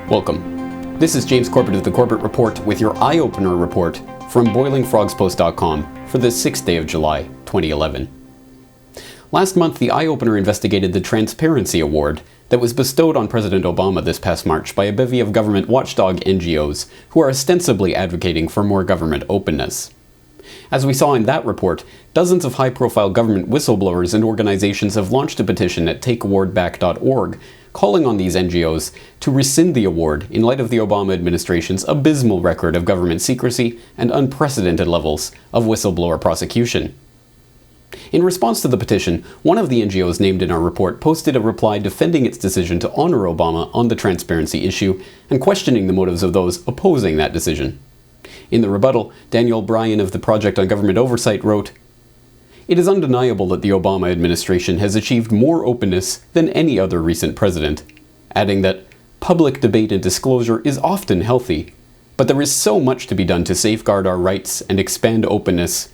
Welcome. This is James Corbett of the Corbett Report with your eye-opener report from boilingfrogspost.com for the 6th day of July, 2011. Last month, the eye-opener investigated the Transparency Award that was bestowed on President Obama this past March by a bevy of government watchdog NGOs who are ostensibly advocating for more government openness. As we saw in that report, dozens of high-profile government whistleblowers and organizations have launched a petition at takeawardback.org calling on these NGOs to rescind the award in light of the Obama administration's abysmal record of government secrecy and unprecedented levels of whistleblower prosecution. In response to the petition, one of the NGOs named in our report posted a reply defending its decision to honor Obama on the transparency issue and questioning the motives of those opposing that decision. In the rebuttal, Daniel Bryan of the Project on Government Oversight wrote, "It is undeniable that the Obama administration has achieved more openness than any other recent president," adding that public debate and disclosure is often healthy, but there is so much to be done to safeguard our rights and expand openness.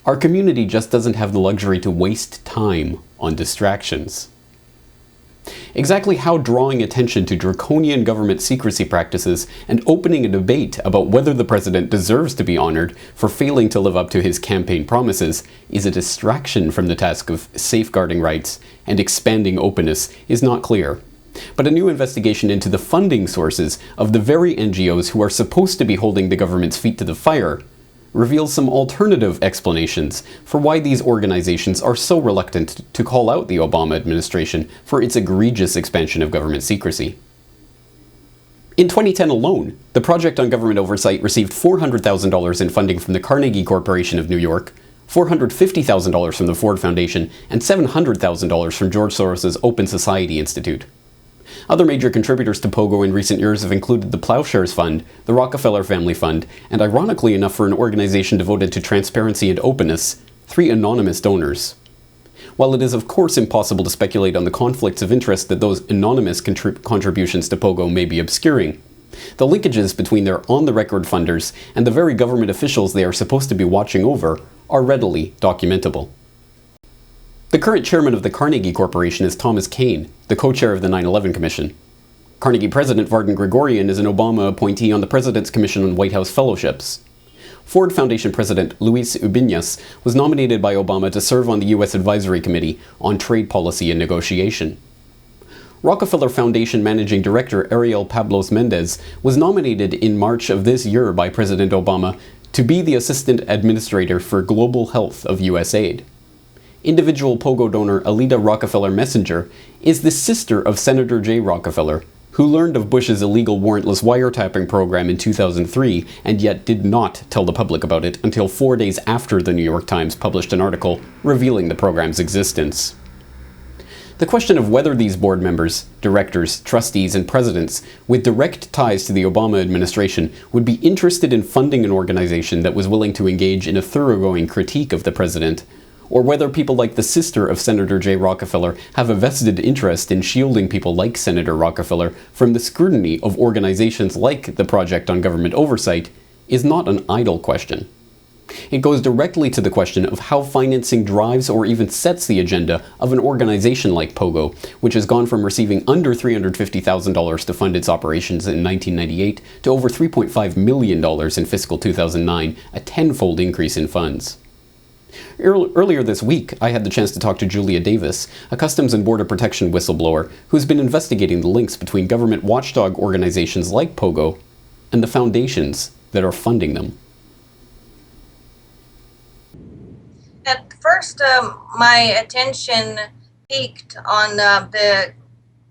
Our community just doesn't have the luxury to waste time on distractions. Exactly how drawing attention to draconian government secrecy practices and opening a debate about whether the president deserves to be honored for failing to live up to his campaign promises is a distraction from the task of safeguarding rights and expanding openness is not clear. But a new investigation into the funding sources of the very NGOs who are supposed to be holding the government's feet to the fire reveals some alternative explanations for why these organizations are so reluctant to call out the Obama administration for its egregious expansion of government secrecy. In 2010 alone, the Project on Government Oversight received $400,000 in funding from the Carnegie Corporation of New York, $450,000 from the Ford Foundation, and $700,000 from George Soros's Open Society Institute. Other major contributors to POGO in recent years have included the Plowshares Fund, the Rockefeller Family Fund, and ironically enough for an organization devoted to transparency and openness, 3 anonymous donors. While it is of course impossible to speculate on the conflicts of interest that those anonymous contributions to POGO may be obscuring, the linkages between their on-the-record funders and the very government officials they are supposed to be watching over are readily documentable. The current chairman of the Carnegie Corporation is Thomas Kean, the co-chair of the 9/11 Commission. Carnegie President Varden Gregorian is an Obama appointee on the President's Commission on White House Fellowships. Ford Foundation President Luis Ubiñas was nominated by Obama to serve on the U.S. Advisory Committee on Trade Policy and Negotiation. Rockefeller Foundation Managing Director Ariel Pablos Mendez was nominated in March of this year by President Obama to be the Assistant Administrator for Global Health of U.S. Aid. Individual POGO donor Alida Rockefeller Messenger is the sister of Senator Jay Rockefeller, who learned of Bush's illegal warrantless wiretapping program in 2003 and yet did not tell the public about it until 4 days after the New York Times published an article revealing the program's existence. The question of whether these board members, directors, trustees, and presidents with direct ties to the Obama administration would be interested in funding an organization that was willing to engage in a thoroughgoing critique of the president, or whether people like the sister of Senator Jay Rockefeller have a vested interest in shielding people like Senator Rockefeller from the scrutiny of organizations like the Project on Government Oversight, is not an idle question. It goes directly to the question of how financing drives or even sets the agenda of an organization like POGO, which has gone from receiving under $350,000 to fund its operations in 1998 to over $3.5 million in fiscal 2009, a tenfold increase in funds. Earlier this week, I had the chance to talk to Julia Davis, a Customs and Border Protection whistleblower who's been investigating the links between government watchdog organizations like POGO and the foundations that are funding them. At first, my attention peaked on the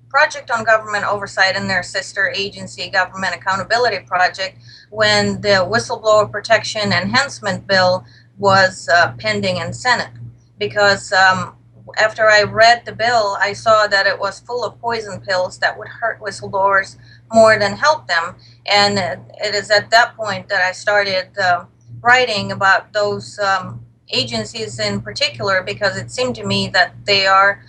Project on Government Oversight and their sister agency, Government Accountability Project, when the Whistleblower Protection Enhancement Bill was pending in Senate. Because after I read the bill, I saw that it was full of poison pills that would hurt whistleblowers more than help them. And it is at that point that I started writing about those agencies in particular, because it seemed to me that they are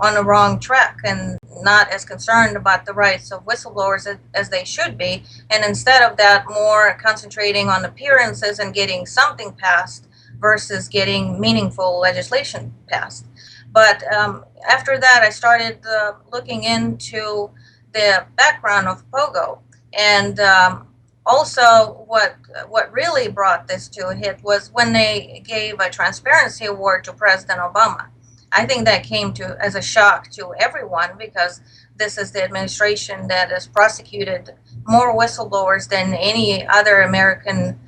on the wrong track and not as concerned about the rights of whistleblowers as they should be, and instead of that, more concentrating on appearances and getting something passed versus getting meaningful legislation passed. But after that, I started looking into the background of Pogo. And also, what really brought this to a hit was when they gave a transparency award to President Obama. I think that came as a shock to everyone, because this is the administration that has prosecuted more whistleblowers than any other American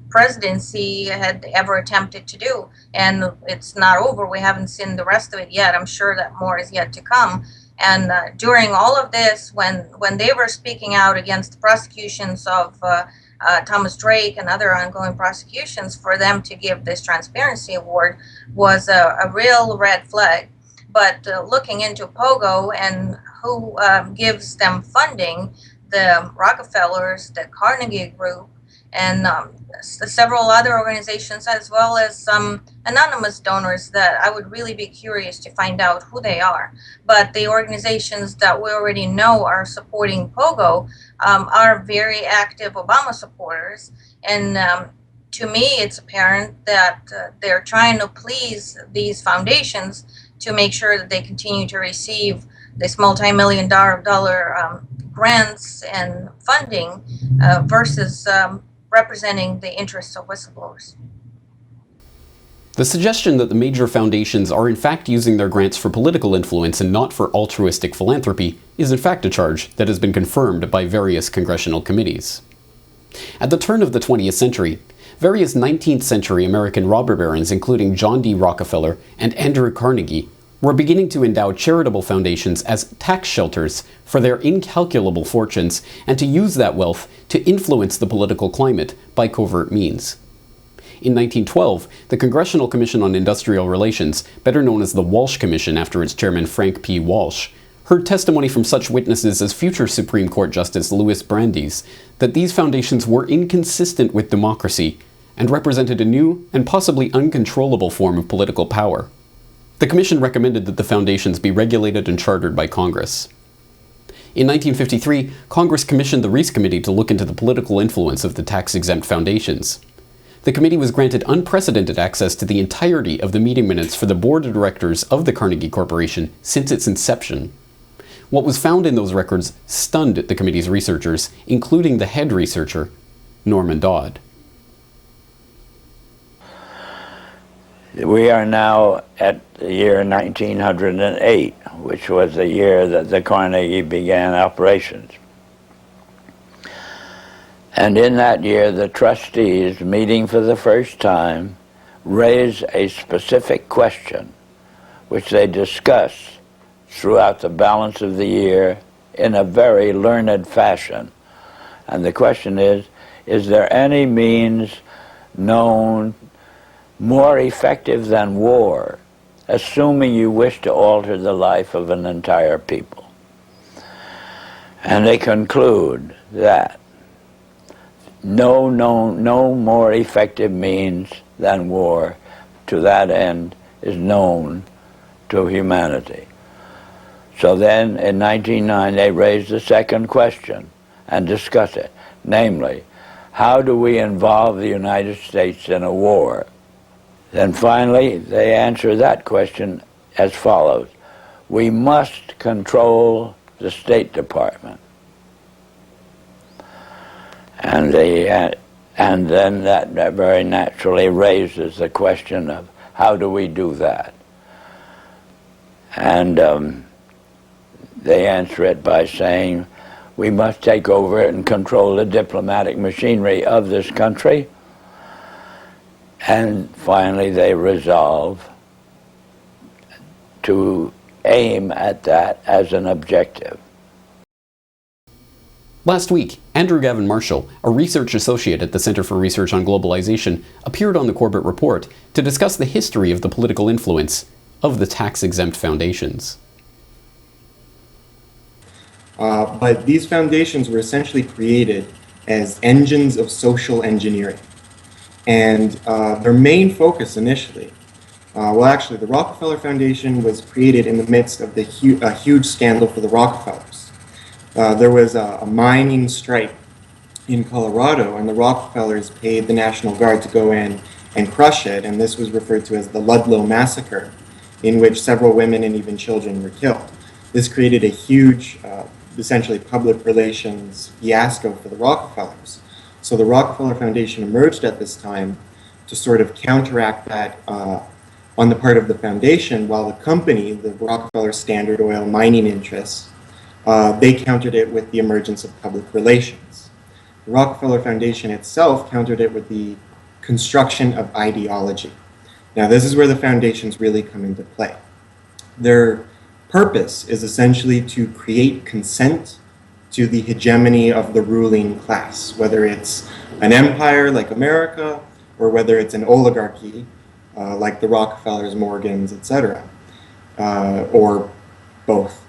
presidency had ever attempted to do. And it's not over. We haven't seen the rest of it yet. I'm sure that more is yet to come. And during all of this, when they were speaking out against the prosecutions of Thomas Drake and other ongoing prosecutions, for them to give this transparency award was a real red flag. But looking into Pogo and who gives them funding, the Rockefellers, the Carnegie Group, and several other organizations, as well as some anonymous donors that I would really be curious to find out who they are. But the organizations that we already know are supporting Pogo are very active Obama supporters. And to me, it's apparent that they're trying to please these foundations to make sure that they continue to receive this multi-million dollar grants and funding versus representing the interests of whistleblowers. The suggestion that the major foundations are in fact using their grants for political influence and not for altruistic philanthropy is in fact a charge that has been confirmed by various congressional committees. At the turn of the 20th century, various 19th century American robber barons, including John D. Rockefeller and Andrew Carnegie, were beginning to endow charitable foundations as tax shelters for their incalculable fortunes and to use that wealth to influence the political climate by covert means. In 1912, the Congressional Commission on Industrial Relations, better known as the Walsh Commission after its chairman Frank P. Walsh, heard testimony from such witnesses as future Supreme Court Justice Louis Brandeis that these foundations were inconsistent with democracy and represented a new and possibly uncontrollable form of political power. The Commission recommended that the foundations be regulated and chartered by Congress. In 1953, Congress commissioned the Reece Committee to look into the political influence of the tax-exempt foundations. The committee was granted unprecedented access to the entirety of the meeting minutes for the board of directors of the Carnegie Corporation since its inception. What was found in those records stunned the committee's researchers, including the head researcher, Norman Dodd. We are now at the year 1908, which was the year that the Carnegie began operations. And in that year, the trustees, meeting for the first time, raised a specific question, which they discussed throughout the balance of the year in a very learned fashion. And the question is there any means known more effective than war, assuming you wish to alter the life of an entire people? And they conclude that no more effective means than war to that end is known to humanity. So then in 1909 they raised the second question and discussed it, namely, how do we involve the United States in a war? Then finally, they answer that question as follows: we must control the State Department. And then that very naturally raises the question of how do we do that? And they answer it by saying we must take over it and control the diplomatic machinery of this country. And finally, they resolve to aim at that as an objective. Last week, Andrew Gavin Marshall, a research associate at the Center for Research on Globalization, appeared on the Corbett Report to discuss the history of the political influence of the tax-exempt foundations. But these foundations were essentially created as engines of social engineering. And their main focus initially, actually the Rockefeller Foundation was created in the midst of a huge scandal for the Rockefellers. There was a mining strike in Colorado, and the Rockefellers paid the National Guard to go in and crush it, and this was referred to as the Ludlow Massacre, in which several women and even children were killed. This created a huge essentially public relations fiasco for the Rockefellers. So the Rockefeller Foundation emerged at this time to sort of counteract that on the part of the foundation, while the company, the Rockefeller Standard Oil mining interests, they countered it with the emergence of public relations. The Rockefeller Foundation itself countered it with the construction of ideology. Now, this is where the foundations really come into play. Their purpose is essentially to create consent to the hegemony of the ruling class, whether it's an empire like America or whether it's an oligarchy like the Rockefellers, Morgans, etc., or both.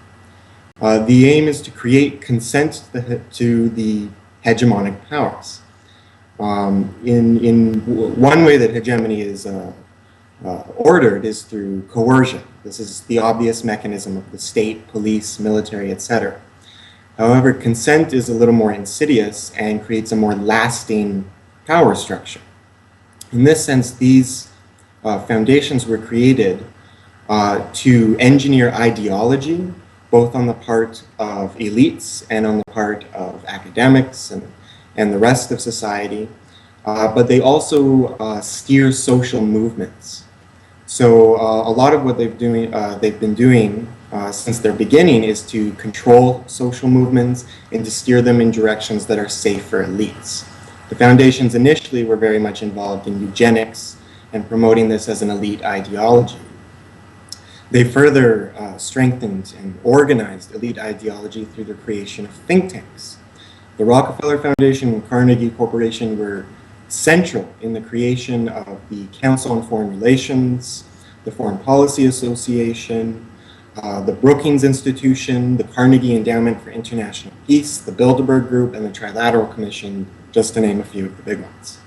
The aim is to create consent to the hegemonic powers. In one way that hegemony is ordered is through coercion. This is the obvious mechanism of the state, police, military, etc. However, consent is a little more insidious and creates a more lasting power structure. In this sense, these foundations were created to engineer ideology, both on the part of elites and on the part of academics and the rest of society, but they also steer social movements. So a lot of what they've been doing since their beginning is to control social movements and to steer them in directions that are safe for elites. The foundations initially were very much involved in eugenics and promoting this as an elite ideology. They further strengthened and organized elite ideology through the creation of think tanks. The Rockefeller Foundation and Carnegie Corporation were central in the creation of the Council on Foreign Relations, the Foreign Policy Association, the Brookings Institution, the Carnegie Endowment for International Peace, the Bilderberg Group, and the Trilateral Commission, just to name a few of the big ones.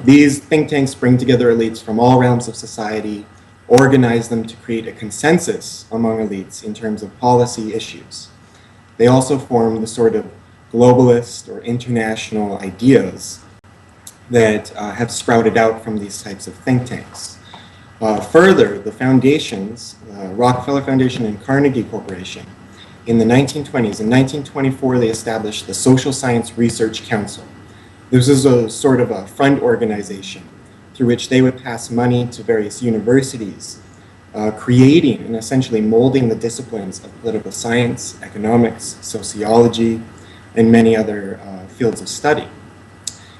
These think tanks bring together elites from all realms of society, organize them to create a consensus among elites in terms of policy issues. They also form the sort of globalist or international ideas that have sprouted out from these types of think tanks. Further, the foundations, Rockefeller Foundation and Carnegie Corporation, in the 1920s, in 1924, they established the Social Science Research Council. This is a sort of a front organization through which they would pass money to various universities, creating and essentially molding the disciplines of political science, economics, sociology, and many other fields of study.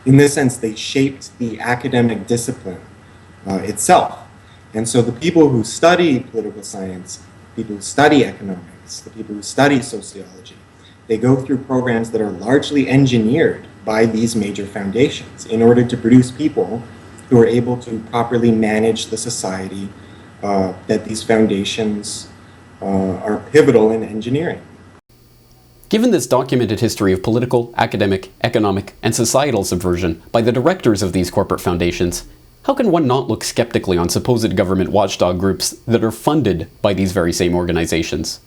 In this sense, they shaped the academic discipline itself. And so the people who study political science, people who study economics, the people who study sociology, they go through programs that are largely engineered by these major foundations in order to produce people who are able to properly manage the society that these foundations are pivotal in engineering. Given this documented history of political, academic, economic, and societal subversion by the directors of these corporate foundations, how can one not look skeptically on supposed government watchdog groups that are funded by these very same organizations?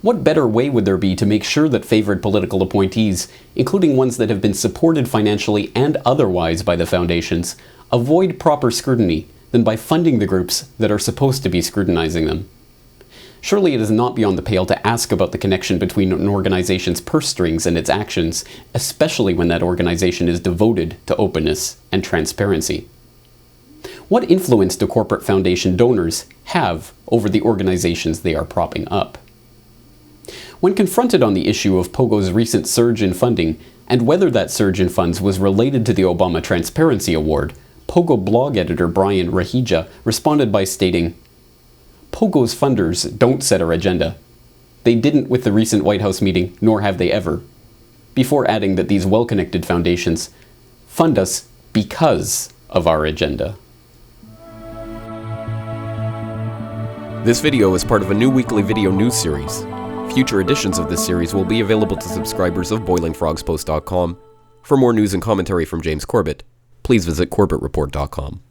What better way would there be to make sure that favored political appointees, including ones that have been supported financially and otherwise by the foundations, avoid proper scrutiny than by funding the groups that are supposed to be scrutinizing them? Surely it is not beyond the pale to ask about the connection between an organization's purse strings and its actions, especially when that organization is devoted to openness and transparency. What influence do corporate foundation donors have over the organizations they are propping up? When confronted on the issue of Pogo's recent surge in funding and whether that surge in funds was related to the Obama Transparency Award, Pogo blog editor Brian Rahija responded by stating, "Pogo's funders don't set our agenda. They didn't with the recent White House meeting, nor have they ever," before adding that these well-connected foundations fund us because of our agenda. This video is part of a new weekly video news series. Future editions of this series will be available to subscribers of BoilingFrogsPost.com. For more news and commentary from James Corbett, please visit CorbettReport.com.